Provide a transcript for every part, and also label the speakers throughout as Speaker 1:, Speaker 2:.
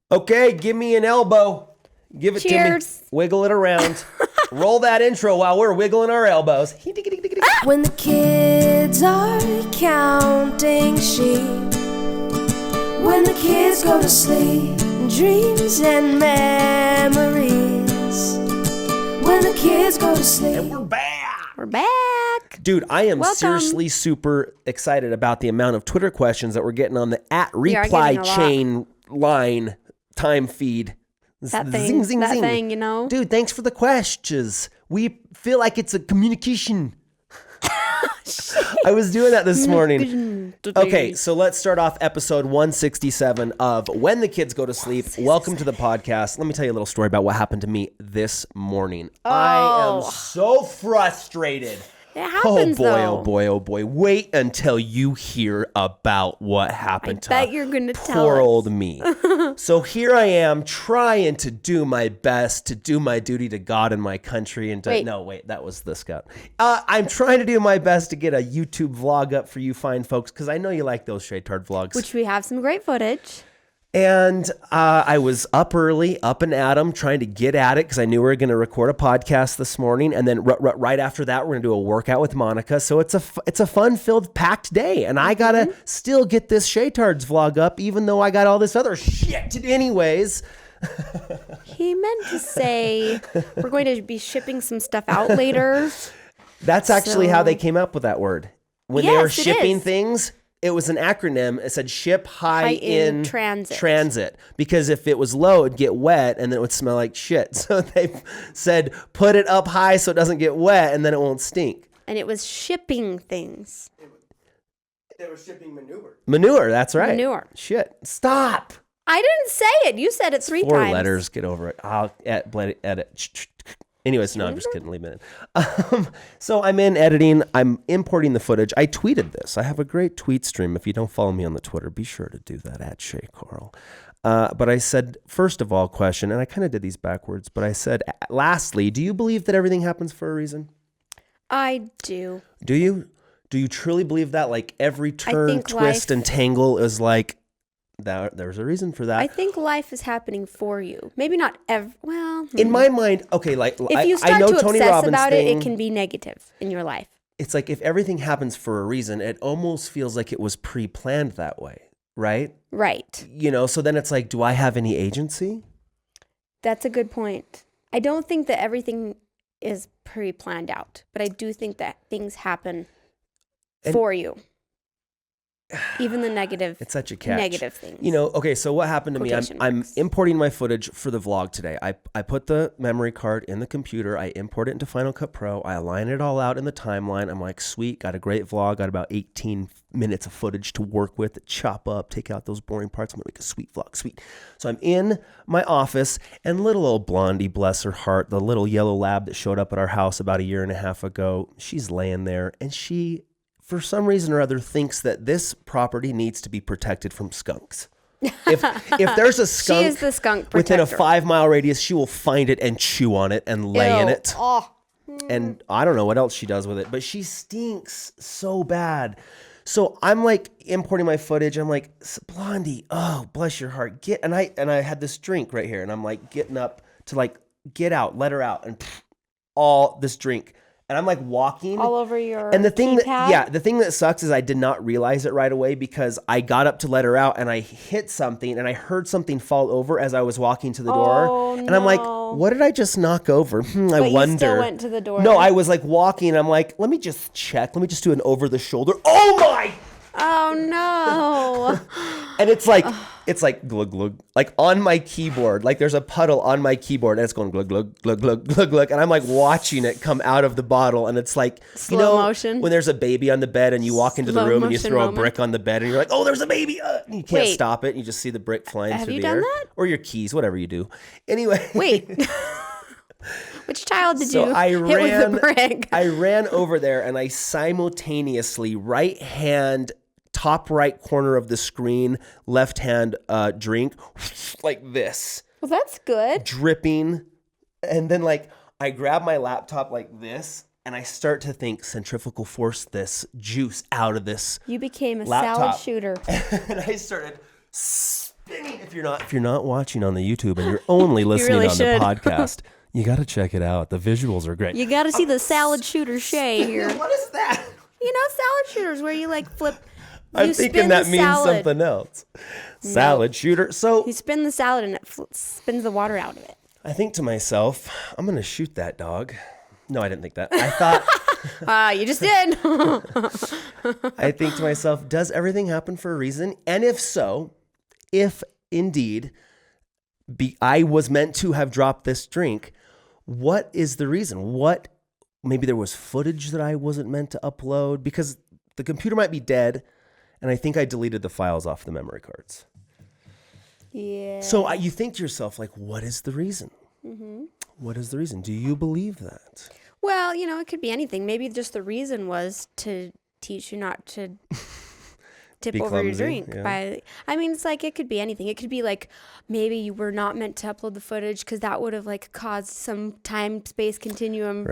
Speaker 1: Okay, give me an elbow. Give it
Speaker 2: Cheers.
Speaker 1: to me. Wiggle it around. Roll that intro while we're wiggling our elbows.
Speaker 2: When the kids are counting sheep, when the kids go to sleep, dreams and memories, when the kids go to sleep.
Speaker 1: And we're back.
Speaker 2: We're back.
Speaker 1: Dude, I am
Speaker 2: Welcome.
Speaker 1: seriously super excited about the amount of Twitter questions that we're getting on the
Speaker 2: We are
Speaker 1: @reply
Speaker 2: getting a lot.
Speaker 1: chain line time feed.
Speaker 2: That thing, thing, you know.
Speaker 1: Dude, thanks for the questions. We feel like it's a communication. I was doing that this morning. Okay, so let's start off episode 167 of When the Kids Go to Sleep. Welcome to the podcast. Let me tell you a little story about what happened to me this morning. I am so frustrated.
Speaker 2: It happens,
Speaker 1: oh boy. Wait until you hear about what happened to
Speaker 2: bet you're gonna tell
Speaker 1: poor
Speaker 2: us.
Speaker 1: old me. So here I am trying to do my best to do my duty to God and my country. And that was the scout. I'm trying to do my best to get a YouTube vlog up for you fine folks, because I know you like those Shaytard vlogs.
Speaker 2: Which we have some great footage.
Speaker 1: And I was up early, up and at 'em, trying to get at it because I knew we were going to record a podcast this morning. And then right after that, we're going to do a workout with Monica. So it's a fun-filled, packed day. And I got to still get this Shaytards vlog up, even though I got all this other shit to do anyways.
Speaker 2: He meant to say we're going to be shipping some stuff out later.
Speaker 1: That's actually how they came up with that word. When they
Speaker 2: Yes,
Speaker 1: were
Speaker 2: it
Speaker 1: shipping
Speaker 2: is.
Speaker 1: things, it was an acronym. It said ship high in transit. Because if it was low, it'd get wet and then it would smell like shit. So they said put it up high so it doesn't get wet and then it won't stink.
Speaker 2: And it was shipping things.
Speaker 1: They were shipping manure. Manure, that's right.
Speaker 2: Manure.
Speaker 1: Shit. Stop.
Speaker 2: I didn't say it. You said it three times.
Speaker 1: 4 letters. Get over it. I'll edit. Anyways, no, I'm just kidding. Leave it in. So I'm in editing. I'm importing the footage. I tweeted this. I have a great tweet stream. If you don't follow me on the Twitter, be sure to do that @ShayCarl. But I said, first of all, question, and I kind of did these backwards, but I said, lastly, do you believe that everything happens for a reason?
Speaker 2: I do.
Speaker 1: Do you? Do you truly believe that? Like every turn, twist, and tangle is like, there's a reason for that.
Speaker 2: I think life is happening for you. Maybe not
Speaker 1: in my mind, okay, like
Speaker 2: if you start
Speaker 1: I know
Speaker 2: to
Speaker 1: Tony
Speaker 2: obsess
Speaker 1: Robbins
Speaker 2: about
Speaker 1: thing,
Speaker 2: it can be negative in your life.
Speaker 1: It's like if everything happens for a reason, it almost feels like it was pre-planned that way, right?
Speaker 2: Right.
Speaker 1: You know, so then it's like, do I have any agency?
Speaker 2: That's a good point. I don't think that everything is pre-planned out, but I do think that things happen for you. Even the negative.
Speaker 1: It's such a catch.
Speaker 2: Negative things.
Speaker 1: You know, okay, so what happened to me? I'm importing my footage for the vlog today. I put the memory card in the computer. I import it into Final Cut Pro. I align it all out in the timeline. I'm like, sweet, got a great vlog. Got about 18 minutes of footage to work with, chop up, take out those boring parts. I'm going to make a sweet vlog, sweet. So I'm in my office, and little old Blondie, bless her heart, the little yellow lab that showed up at our house about 1.5 years ago, she's laying there, and she, for some reason or other, thinks that this property needs to be protected from skunks. If there's a skunk,
Speaker 2: she is the skunk
Speaker 1: within a
Speaker 2: protector.
Speaker 1: 5-mile radius, she will find it and chew on it and lay in it.
Speaker 2: Oh.
Speaker 1: And I don't know what else she does with it, but she stinks so bad. So I'm like importing my footage. I'm like, Blondie, oh, bless your heart. And I had this drink right here, and I'm like getting up to like get out, let her out, and all this drink. And I'm like walking
Speaker 2: all over your
Speaker 1: and the thing
Speaker 2: keypad?
Speaker 1: the thing that sucks is I did not realize it right away because I got up to let her out and I hit something and I heard something fall over as I was walking to the door. And I'm like, what did I just knock over? I wonder.
Speaker 2: You still went to the door.
Speaker 1: No, I was like walking. And I'm like, let me just check. Let me just do an over the shoulder. Oh my!
Speaker 2: Oh no!
Speaker 1: And it's like glug glug, like on my keyboard. Like there's a puddle on my keyboard, and it's going glug glug glug glug glug glug. And I'm like watching it come out of the bottle, and it's like
Speaker 2: slow motion.
Speaker 1: When there's a baby on the bed, and you walk into the room and you throw a brick on the bed, and you're like, oh, there's a baby. And you can't stop it. And you just see the brick flying through the air.
Speaker 2: Have you done that?
Speaker 1: Or your keys, whatever you do. Anyway.
Speaker 2: Wait. Which child did you hit with the brick?
Speaker 1: I ran over there, and I simultaneously right hand, top right corner of the screen, left hand drink, like this.
Speaker 2: Well, that's good.
Speaker 1: Dripping. And then like I grab my laptop like this, and I start to think centrifugal force this juice out of this.
Speaker 2: You became a
Speaker 1: laptop.
Speaker 2: salad shooter.
Speaker 1: And I started If you're not watching on the YouTube and you're only listening
Speaker 2: really
Speaker 1: on the podcast, you got to check it out. The visuals are great.
Speaker 2: You got to see the salad shooter Shay here.
Speaker 1: What is that?
Speaker 2: You know, salad shooters where you like flip.
Speaker 1: I'm thinking that means something else. Salad shooter. So
Speaker 2: you spin the salad and it spins the water out of it.
Speaker 1: I think to myself, I'm going to shoot that dog. No, I didn't think that. I thought.
Speaker 2: You just did.
Speaker 1: I think to myself, does everything happen for a reason? And if so, if indeed I was meant to have dropped this drink, what is the reason? Maybe there was footage that I wasn't meant to upload because the computer might be dead. And I think I deleted the files off the memory cards.
Speaker 2: Yeah.
Speaker 1: So you think to yourself, like, what is the reason?
Speaker 2: Mm-hmm.
Speaker 1: What is the reason? Do you believe that?
Speaker 2: Well, you know, it could be anything. Maybe just the reason was to teach you not to tip over your drink. Yeah. I mean, it's like, it could be anything. It could be like, maybe you were not meant to upload the footage because that would have like caused some time-space continuum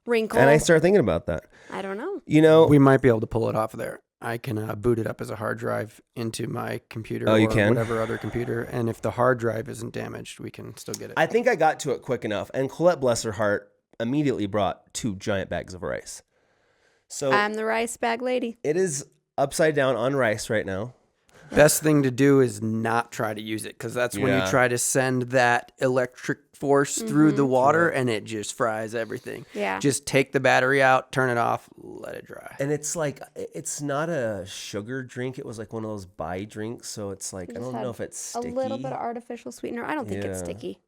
Speaker 2: wrinkle.
Speaker 1: And I started thinking about that.
Speaker 2: I don't know.
Speaker 3: You know, we might be able to pull it off there. I can boot it up as a hard drive into my computer or whatever other computer. And if the hard drive isn't damaged, we can still get it.
Speaker 1: I think I got to it quick enough. And Colette, bless her heart, immediately brought 2 giant bags of rice. So
Speaker 2: I'm the rice bag lady.
Speaker 1: It is upside down on rice right now.
Speaker 3: Best thing to do is not try to use it because that's when you try to send that electric force through the water and it just fries everything.
Speaker 2: Yeah.
Speaker 3: Just take the battery out, turn it off, let it dry.
Speaker 1: And it's like, it's not a sugar drink. It was like one of those buy drinks. So it's like, I don't know if it's sticky.
Speaker 2: A little bit of artificial sweetener. I don't think it's sticky.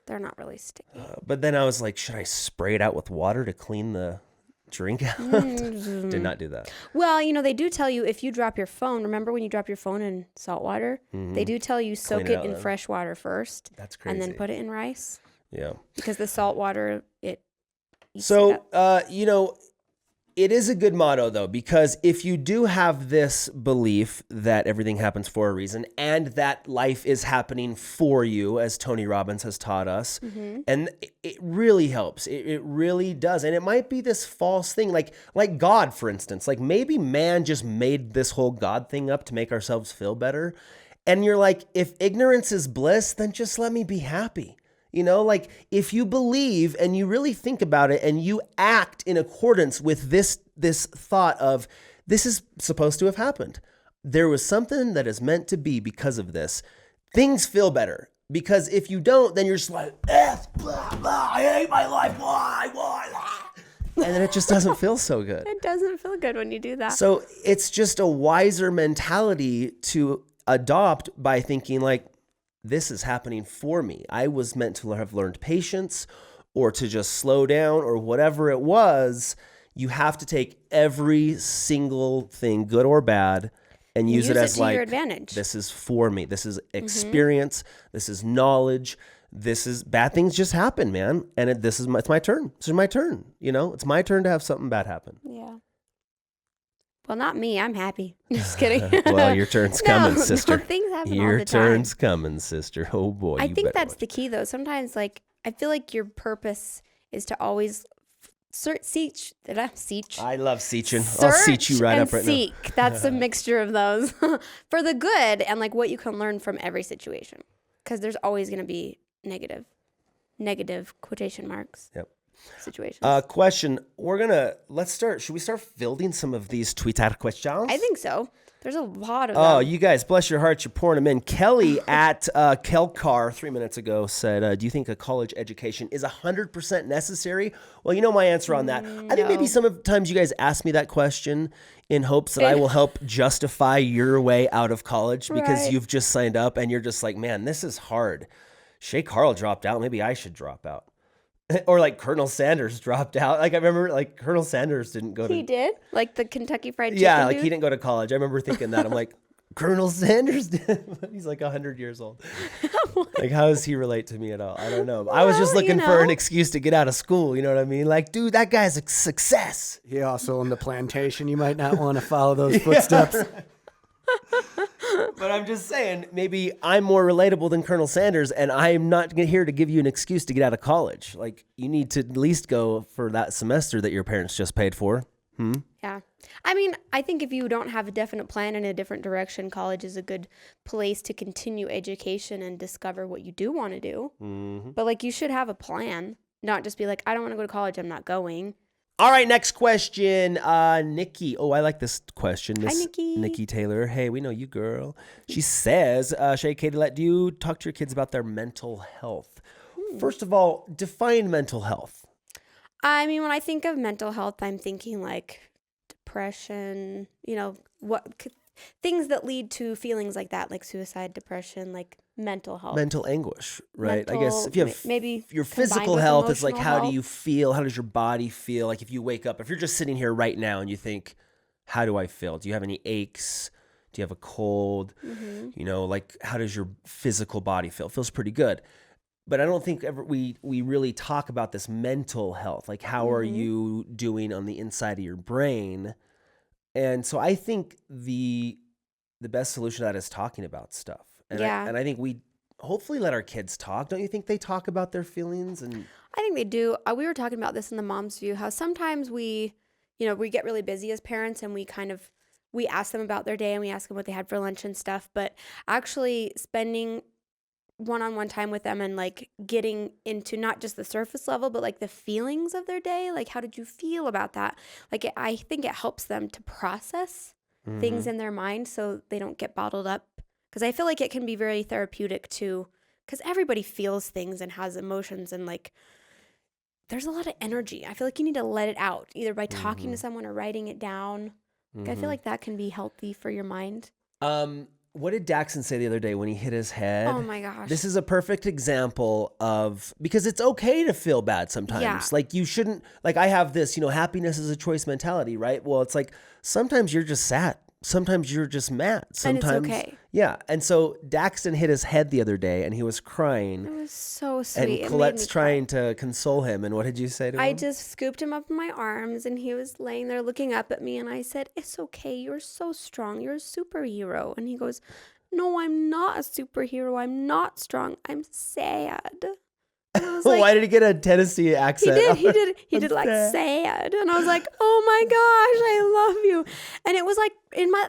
Speaker 2: They're not really sticky.
Speaker 1: But then I was like, should I spray it out with water to clean the drink out? Did not do that.
Speaker 2: Well, you know, they do tell you if you drop your phone, remember when you drop your phone in salt water? They do tell you soak it in fresh water first.
Speaker 1: That's crazy.
Speaker 2: And then put it in rice.
Speaker 1: Yeah.
Speaker 2: Because the salt water, it eats
Speaker 1: so,
Speaker 2: it up.
Speaker 1: you know, it is a good motto, though, because if you do have this belief that everything happens for a reason and that life is happening for you, as Tony Robbins has taught us, and it really helps. It really does. And it might be this false thing, like God, for instance. Like maybe man just made this whole God thing up to make ourselves feel better. And you're like, if ignorance is bliss, then just let me be happy. You know, like if you believe and you really think about it and you act in accordance with this thought of this is supposed to have happened. There was something that is meant to be because of this. Things feel better because if you don't, then you're just like, blah, blah, I hate my life. Why? And then it just doesn't feel so good.
Speaker 2: It doesn't feel good when you do that.
Speaker 1: So it's just a wiser mentality to adopt by thinking like, this is happening for me. I was meant to have learned patience or to just slow down or whatever it was. You have to take every single thing, good or bad, and use it as like,
Speaker 2: your advantage.
Speaker 1: This is for me. This is experience. This is knowledge. This is bad things just happen, man. And it's my turn. This is my turn. You know, it's my turn to have something bad happen.
Speaker 2: Yeah. Well, not me. I'm happy. Just kidding.
Speaker 1: Well, your turn's coming, sister.
Speaker 2: No, things happen
Speaker 1: your
Speaker 2: all the time.
Speaker 1: turn's coming, sister. Oh, boy.
Speaker 2: I think that's the key, though. Sometimes, like, I feel like your purpose is to always seek.
Speaker 1: I love seeching. I'll seech you right up right
Speaker 2: seek. Now. That's a mixture of those for the good and, like, what you can learn from every situation. Because there's always going to be negative quotation marks.
Speaker 1: Yep.
Speaker 2: Situations.
Speaker 1: Question. Let's start. Should we start fielding some of these Twitter questions?
Speaker 2: I think so. There's a lot of them.
Speaker 1: Oh, you guys, bless your hearts, you're pouring them in. Kelly at Kelcar 3 minutes ago said, do you think a college education is 100% necessary? Well, you know my answer on that. I think maybe sometimes you guys ask me that question in hopes that I will help justify your way out of college because you've just signed up and you're just like, man, this is hard. Shay Carl dropped out. Maybe I should drop out. Or like Colonel Sanders dropped out. Like I remember like Colonel Sanders didn't go to...
Speaker 2: He did? Like the Kentucky Fried Chicken
Speaker 1: Yeah, like
Speaker 2: dude?
Speaker 1: he didn't go to college. I remember thinking that. I'm like, Colonel Sanders did? He's like 100 years old. Like how does he relate to me at all? I don't know. I was just looking for an excuse to get out of school. You know what I mean? Like, dude, that guy's a success.
Speaker 3: He also owned the plantation. You might not want to follow those footsteps.
Speaker 1: But I'm just saying, maybe I'm more relatable than Colonel Sanders, and I'm not here to give you an excuse to get out of college. Like, you need to at least go for that semester that your parents just paid for.
Speaker 2: Yeah. I mean, I think if you don't have a definite plan in a different direction, college is a good place to continue education and discover what you do want to do. Mm-hmm. But like, you should have a plan, not just be like, I don't want to go to college, I'm not going.
Speaker 1: All right, next question. Nikki. Oh, I like this question.
Speaker 2: Hi, Nikki.
Speaker 1: Nikki Taylor. Hey, we know you, girl. She says, Shay Katie, do you talk to your kids about their mental health? First of all, define mental health.
Speaker 2: I mean, when I think of mental health, I'm thinking like depression, things that lead to feelings like that, like suicide, depression, like mental health.
Speaker 1: Mental anguish, right? I guess if you have
Speaker 2: maybe
Speaker 1: your physical health, it's like, how do you feel? How does your body feel? Like if you wake up, if you're just sitting here right now and you think, how do I feel? Do you have any aches? Do you have a cold? Mm-hmm. Like how does your physical body feel? It feels pretty good. But I don't think ever we really talk about this mental health. Like how are you doing on the inside of your brain? And so I think the best solution to that is talking about stuff. And I think we hopefully let our kids talk. Don't you think they talk about their feelings? And
Speaker 2: I think they do. We were talking about this in the Mom's View, how sometimes we get really busy as parents and we ask them about their day and we ask them what they had for lunch and stuff. But actually spending one-on-one time with them and like getting into not just the surface level, but like the feelings of their day. Like, how did you feel about that? Like, I think it helps them to process things in their mind so they don't get bottled up. Because I feel like it can be very therapeutic too, because everybody feels things and has emotions and like there's a lot of energy. I feel like you need to let it out either by talking to someone or writing it down. Like, I feel like that can be healthy for your mind.
Speaker 1: What did Daxon say the other day when he hit his head?
Speaker 2: Oh my gosh.
Speaker 1: This is a perfect example of, because it's okay to feel bad sometimes.
Speaker 2: Yeah.
Speaker 1: Like you shouldn't, like I have this, happiness is a choice mentality, right? Well, it's like sometimes you're just sad. Sometimes you're just mad. Sometimes,
Speaker 2: and it's okay.
Speaker 1: Yeah. And so Daxton hit his head the other day and he was crying.
Speaker 2: It was so sweet.
Speaker 1: And Colette's trying to console him. And what did you say to him?
Speaker 2: I just scooped him up in my arms and he was laying there looking up at me. And I said, it's okay. You're so strong. You're a superhero. And he goes, no, I'm not a superhero. I'm not strong. I'm sad. And I was like,
Speaker 1: why did he get a Tennessee accent?
Speaker 2: He did like sad. And I was like, oh my gosh, I love you. And it was like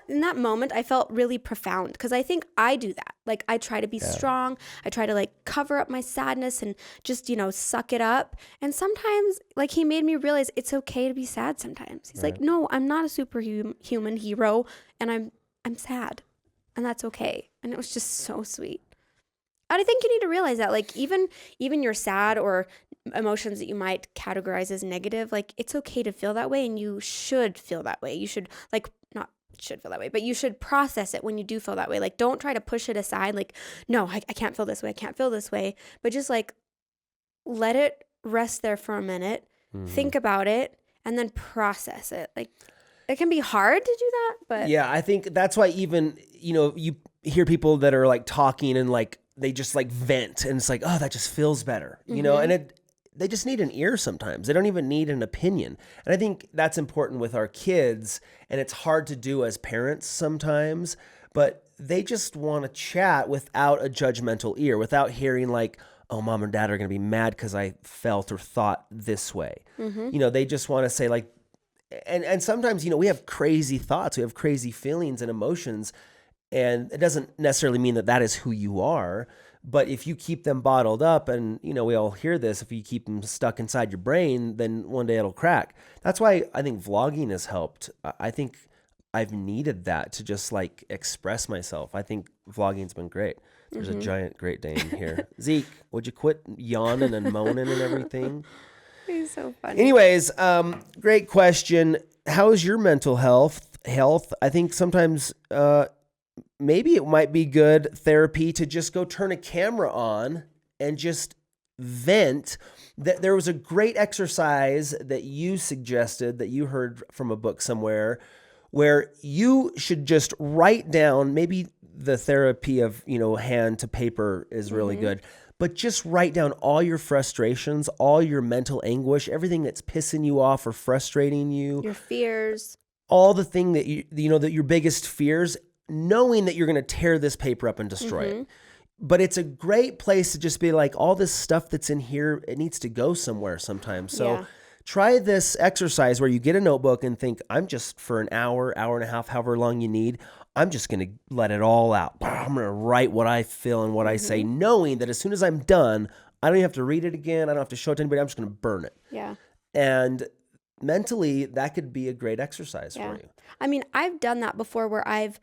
Speaker 2: in that moment, I felt really profound because I think I do that. Like I try to be strong. I try to like cover up my sadness and just, suck it up. And sometimes like he made me realize it's okay to be sad sometimes. He's like, no, I'm not a superhuman hero and I'm sad. And that's okay. And it was just so sweet. And I think you need to realize that, like, even your sad or emotions that you might categorize as negative, like, it's okay to feel that way, and you should feel that way. You should, like, not should feel that way, but you should process it when you do feel that way. Like, don't try to push it aside, like, no, I can't feel this way, I can't feel this way, but just, like, let it rest there for a minute, think about it, and then process it. Like, it can be hard to do that, but...
Speaker 1: Yeah, I think that's why even, you hear people that are, like, talking and, like, they just like vent and it's like, oh, that just feels better, and they just need an ear sometimes. They don't even need an opinion. And I think that's important with our kids, and it's hard to do as parents sometimes, but they just want to chat without a judgmental ear, without hearing like, oh, mom and dad are going to be mad because I felt or thought this way. They just want to say like, and sometimes, we have crazy thoughts, we have crazy feelings and emotions. And it doesn't necessarily mean that is who you are, but if you keep them bottled up and, we all hear this, if you keep them stuck inside your brain, then one day it'll crack. That's why I think vlogging has helped. I think I've needed that to just like express myself. I think vlogging's been great. There's a giant Great Dane here. Zeke, would you quit yawning and moaning and everything?
Speaker 2: He's so funny.
Speaker 1: Anyways, great question. How is your mental health? I think sometimes, maybe it might be good therapy to just go turn a camera on and just vent. There was a great exercise that you suggested that you heard from a book somewhere where you should just write down, maybe the therapy of, hand to paper is really good, but just write down all your frustrations, all your mental anguish, everything that's pissing you off or frustrating you.
Speaker 2: Your fears.
Speaker 1: All the thing that that your biggest fears, knowing that you're going to tear this paper up and destroy it. But it's a great place to just be like, all this stuff that's in here, it needs to go somewhere sometimes. So Try this exercise where you get a notebook and think, I'm just for an hour, hour and a half, however long you need, I'm just going to let it all out. I'm going to write what I feel and what I say, knowing that as soon as I'm done, I don't even have to read it again. I don't have to show it to anybody. I'm just going to burn it.
Speaker 2: Yeah.
Speaker 1: And mentally, that could be a great exercise for you.
Speaker 2: I mean, I've done that before where I've,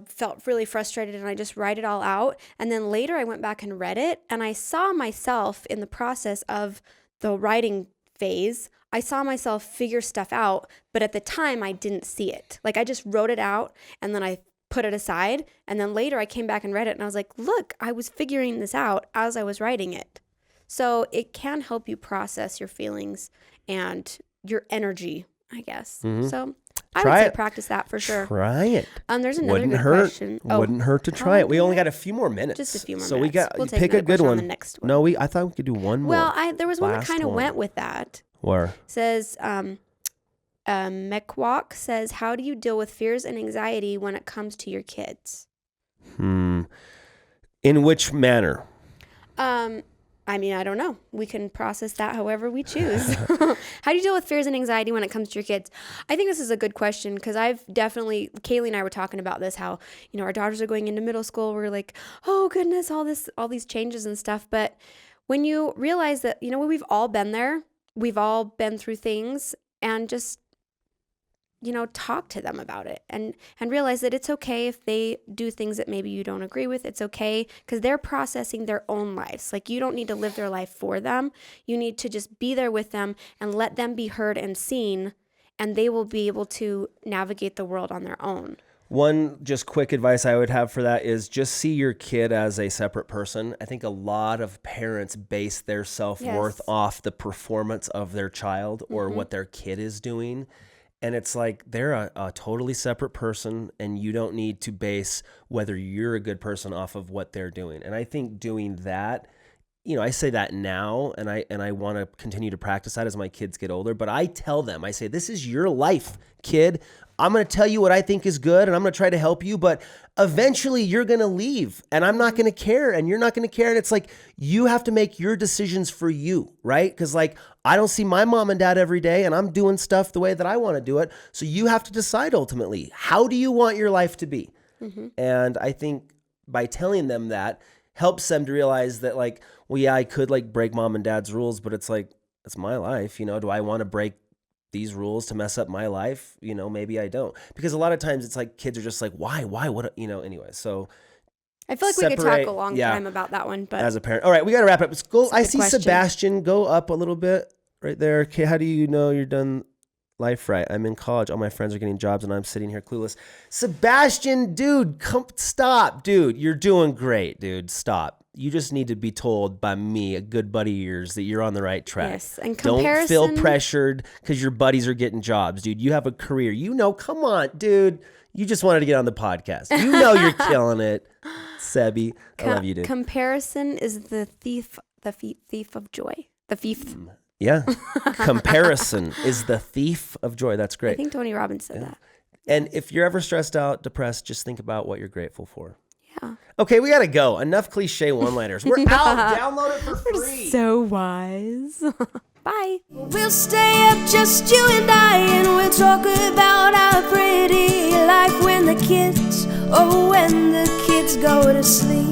Speaker 2: felt really frustrated and I just write it all out. And then later I went back and read it and I saw myself in the process of the writing phase. I saw myself figure stuff out, but at the time I didn't see it. Like I just wrote it out and then I put it aside. And then later I came back and read it and I was like, look, I was figuring this out as I was writing it. So it can help you process your feelings and your energy, I guess. So I would say practice that for sure.
Speaker 1: Try it.
Speaker 2: There's another good question.
Speaker 1: Wouldn't hurt to try it. We only got a few more minutes.
Speaker 2: Just a few more minutes.
Speaker 1: So we got
Speaker 2: we'll
Speaker 1: pick a good one.
Speaker 2: On the next one.
Speaker 1: No, I thought we could do one more.
Speaker 2: Well, there was one that kind of went with that.
Speaker 1: Where?
Speaker 2: It says Wtkgts says, how do you deal with fears and anxiety when it comes to your kids?
Speaker 1: In which manner?
Speaker 2: I mean, I don't know. We can process that however we choose. How do you deal with fears and anxiety when it comes to your kids? I think this is a good question because Kaylee and I were talking about this, how, our daughters are going into middle school. We're like, oh goodness, all these changes and stuff. But when you realize that, we've all been there, we've all been through things, and just, talk to them about it and realize that it's okay if they do things that maybe you don't agree with. It's okay because they're processing their own lives. Like you don't need to live their life for them. You need to just be there with them and let them be heard and seen, and they will be able to navigate the world on their own.
Speaker 1: One just quick advice I would have for that is just see your kid as a separate person. I think a lot of parents base their self-worth off the performance of their child or what their kid is doing. And it's like they're a totally separate person, and you don't need to base whether you're a good person off of what they're doing. And I think doing that, I say that now, and I want to continue to practice that as my kids get older. But I tell them, I say, this is your life, kid. I'm going to tell you what I think is good, and I'm going to try to help you, but eventually you're going to leave, and I'm not going to care, and you're not going to care. And it's like, you have to make your decisions for you, right? Because I don't see my mom and dad every day, and I'm doing stuff the way that I want to do it. So you have to decide ultimately, how do you want your life to be? And I think by telling them that helps them to realize that I could break mom and dad's rules, but it's my life. Do I want to break these rules to mess up my life? Maybe I don't. Because a lot of times it's like kids are just like, why, what, anyway. So
Speaker 2: I feel like we could talk a long time about that one, but
Speaker 1: as a parent. All right, we got to wrap up. I see
Speaker 2: question.
Speaker 1: Sebastian, go up a little bit right there. Okay, how do you know you're done life right? I'm in college. All my friends are getting jobs and I'm sitting here clueless. Sebastian, dude, stop, dude. You're doing great, dude. Stop. You just need to be told by me, a good buddy of yours, that you're on the right track.
Speaker 2: Yes, and
Speaker 1: don't feel pressured because your buddies are getting jobs, dude. You have a career. Come on, dude. You just wanted to get on the podcast. You're killing it, Sebi. I love you, dude.
Speaker 2: Comparison is the thief of joy. The thief.
Speaker 1: Yeah. Comparison is the thief of joy. That's great.
Speaker 2: I think Tony Robbins said that.
Speaker 1: And if you're ever stressed out, depressed, just think about what you're grateful for.
Speaker 2: Yeah.
Speaker 1: Okay, we got to go. Enough cliche one-liners. We're out. Download it for free.
Speaker 2: We're so wise. Bye.
Speaker 4: We'll stay up, just you and I, and we'll talk about our pretty life when the kids go to sleep.